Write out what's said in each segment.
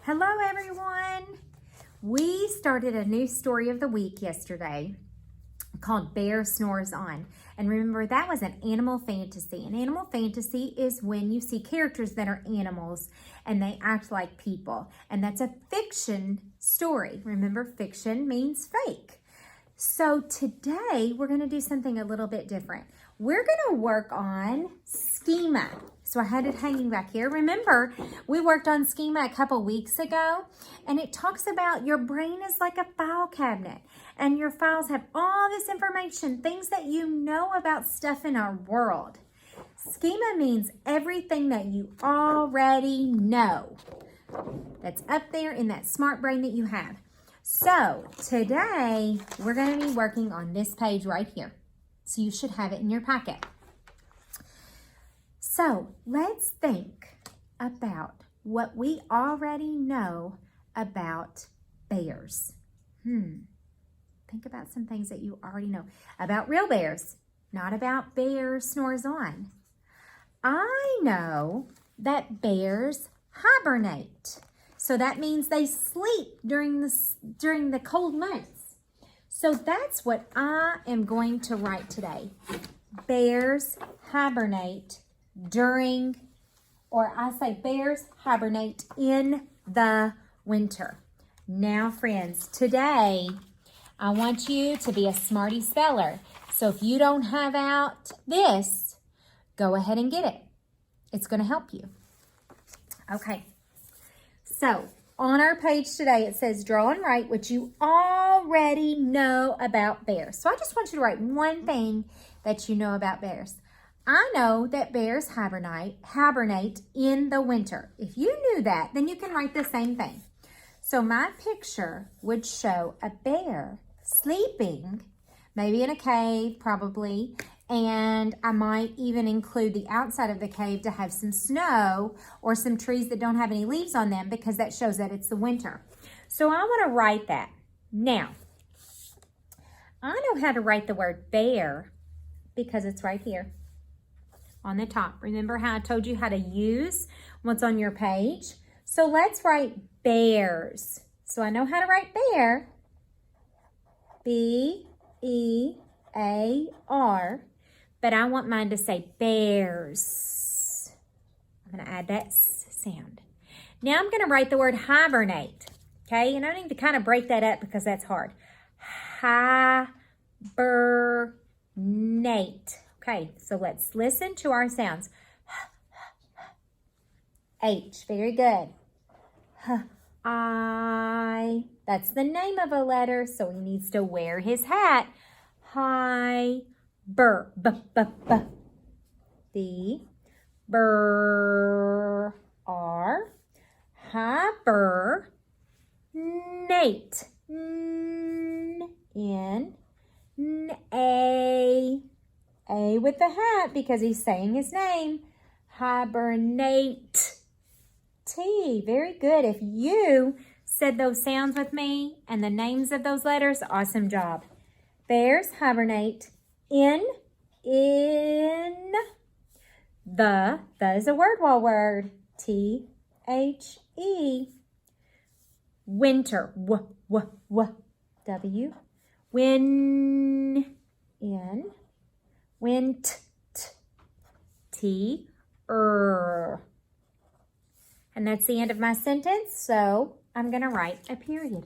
Hello everyone! We started a new story of the week yesterday called Bear Snores On. And remember, that was an animal fantasy. An animal fantasy is when you see characters that are animals and they act like people. And that's a fiction story. Remember, fiction means fake. So today we're going to do something a little bit different. We're going to work on Scema. So I had it hanging back here. Remember, we worked on Scema a couple weeks ago, and it talks about your brain is like a file cabinet, and your files have all this information, things that you know about stuff in our world. Scema means everything that you already know. That's up there in that smart brain that you have. So today, we're going to be working on this page right here. So you should have it in your packet. So let's think about what we already know about bears. Think about some things that you already know about real bears, not about Bear Snores On. I know that bears hibernate. So that means they sleep during the cold months. So that's what I am going to write today. Bears hibernate bears hibernate in the winter. Now, friends, today I want you to be a smarty speller. So if you don't have out this, go ahead and get it. It's going to help you. Okay. So on our page today, it says draw and write what you already know about bears. So I just want you to write one thing that you know about bears. I know that bears hibernate in the winter. If you knew that, then you can write the same thing. So my picture would show a bear sleeping, maybe in a cave, probably, and I might even include the outside of the cave to have some snow or some trees that don't have any leaves on them because that shows that it's the winter. So I want to write that. Now, I know how to write the word bear because it's right here on the top. Remember how I told you how to use what's on your page? So let's write bears. So I know how to write bear. B-E-A-R. But I want mine to say bears. I'm going to add that sound. Now I'm going to write the word hibernate. Okay, and I need to kind of break that up because that's hard. Hibernate. Okay, so let's listen to our sounds. H, very good. I, that's the name of a letter, so he needs to wear his hat. B, the, R, hibernate, A with the hat because he's saying his name. Hibernate. T. Very good. If you said those sounds with me and the names of those letters, awesome job. Bears hibernate in the is a word wall word. T-H-E. Winter. W. T-er. And that's the end of my sentence, so I'm going to write a period.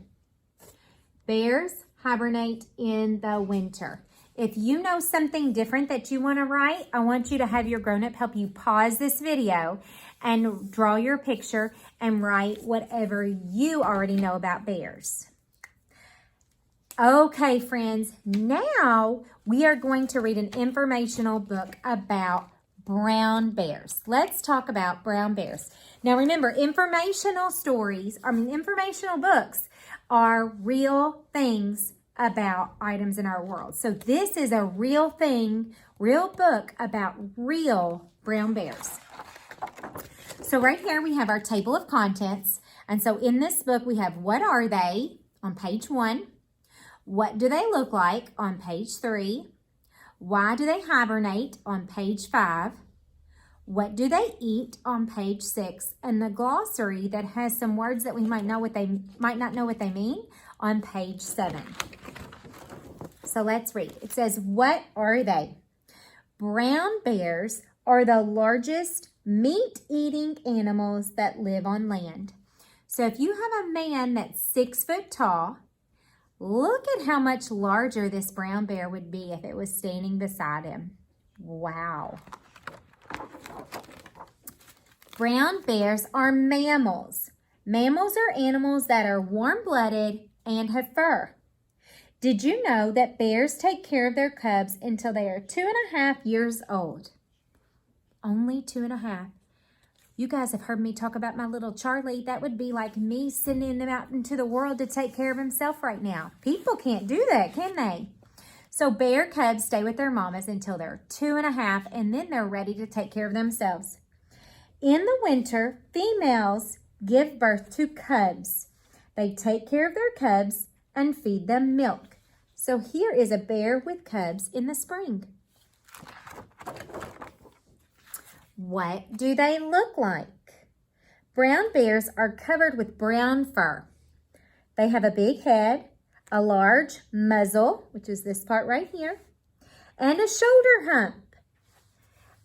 Bears hibernate in the winter. If you know something different that you want to write, I want you to have your grown-up help you pause this video and draw your picture and write whatever you already know about bears. Okay, friends, now we are going to read an informational book about brown bears. Let's talk about brown bears. Now remember, informational books are real things about items in our world. So this is a real book about real brown bears. So right here we have our table of contents. And so in this book we have what are they on page 1. What do they look like on page 3? Why do they hibernate on page 5? What do they eat on page 6? And the glossary that has some words that we might not know what they mean on page 7. So let's read. It says, what are they? Brown bears are the largest meat-eating animals that live on land. So if you have a man that's 6 foot tall, look at how much larger this brown bear would be if it was standing beside him. Wow. Brown bears are mammals. Mammals are animals that are warm-blooded and have fur. Did you know that bears take care of their cubs until they are 2.5 years old? Only 2.5. You guys have heard me talk about my little Charlie. That would be like me sending him out into the world to take care of himself right now. People can't do that, can they? So bear cubs stay with their mamas until they're 2.5, and then they're ready to take care of themselves. In the winter, females give birth to cubs. They take care of their cubs and feed them milk. So here is a bear with cubs in the spring. What do they look like? Brown bears are covered with brown fur. They have a big head, a large muzzle, which is this part right here, and a shoulder hump.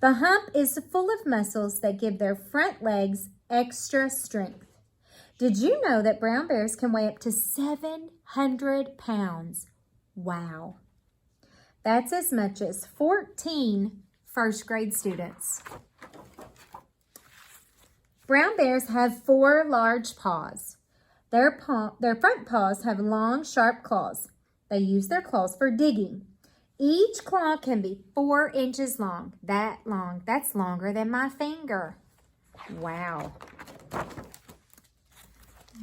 The hump is full of muscles that give their front legs extra strength. Did you know that brown bears can weigh up to 700 pounds? Wow. That's as much as 14 first grade students. Brown bears have 4 large paws. Their front paws have long, sharp claws. They use their claws for digging. Each claw can be 4 inches long. That long. That's longer than my finger. Wow.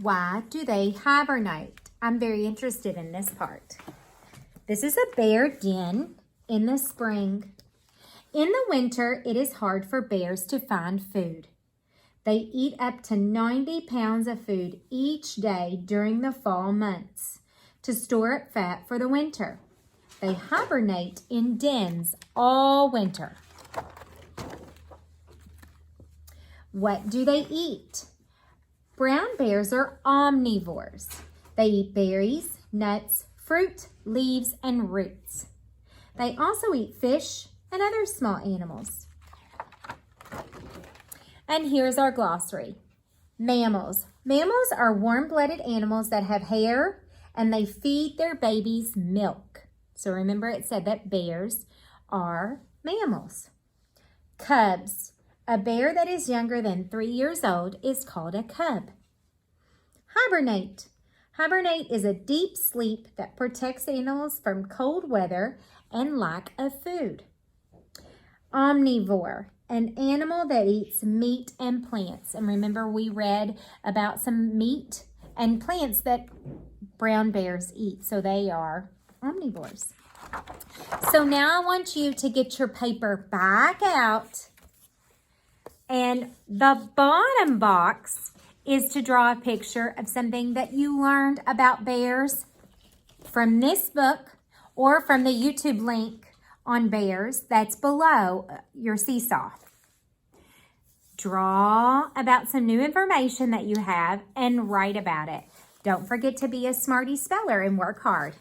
Why do they hibernate? I'm very interested in this part. This is a bear den in the spring. In the winter, it is hard for bears to find food. They eat up to 90 pounds of food each day during the fall months to store up fat for the winter. They hibernate in dens all winter. What do they eat? Brown bears are omnivores. They eat berries, nuts, fruit, leaves, and roots. They also eat fish and other small animals. And here's our glossary. Mammals. Mammals are warm-blooded animals that have hair and they feed their babies milk. So remember it said that bears are mammals. Cubs. A bear that is younger than 3 years old is called a cub. Hibernate. Hibernate is a deep sleep that protects animals from cold weather and lack of food. Omnivore. An animal that eats meat and plants. And remember we read about some meat and plants that brown bears eat. So they are omnivores. So now I want you to get your paper back out. And the bottom box is to draw a picture of something that you learned about bears from this book or from the YouTube link on bears that's below your seesaw. Draw about some new information that you have and write about it. Don't forget to be a smarty speller and work hard.